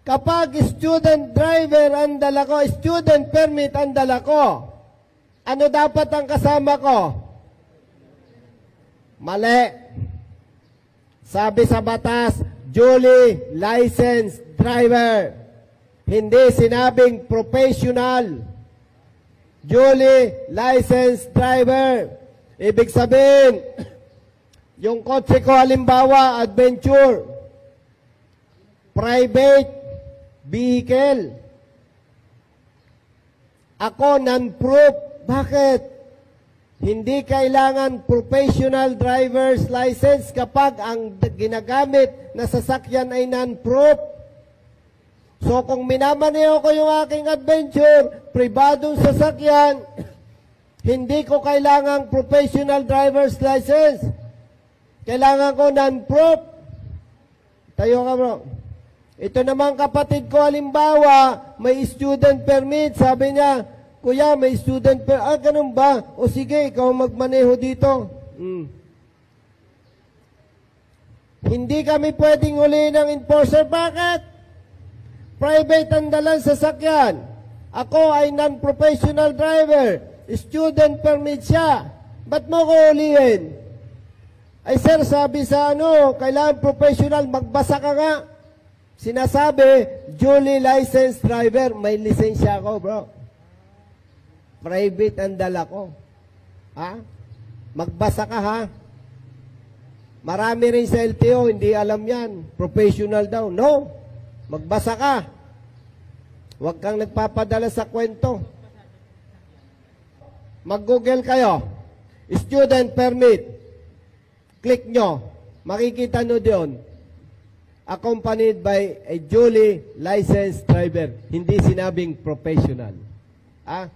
Kapag student driver ang dala ko, student permit ang dala ko, ano dapat ang kasama ko? Mali. Sabi sa batas, duly licensed driver. Hindi sinabing professional. Duly licensed driver. Ibig sabihin, yung kotse ko halimbawa, adventure, private vehicle. Ako non-proof. Bakit? Hindi kailangan professional driver's license kapag ang ginagamit na sasakyan ay non-proof. So kung minamaneho ko yung aking adventure, pribadong sasakyan, hindi ko kailangan professional driver's license. Kailangan ko non-proof. Tayo ka bro. Ito naman kapatid ko halimbawa, may student permit. Sabi niya, Kuya, may student permit. Ah, ganun ba? O sige, ikaw magmaneho dito. Hindi kami pwedeng uli ng enforcer. Bakit? Private ang dalang sasakyan. Ako ay non-professional driver. Student permit siya. Ba't mo ko ulihin? Ay sir, sabi sa kailangan professional, magbasa ka nga. Sinasabi, duly licensed driver. May lisensya ako, bro. Private ang dala ko. Ha? Magbasa ka, ha? Marami rin sa LTO, hindi alam yan. Professional daw. No. Magbasa ka. Huwag kang nagpapadala sa kwento. Mag-google kayo. Student permit. Click nyo. Makikita nyo doon. Accompanied by a duly licensed driver. Hindi sinabing professional. Ah?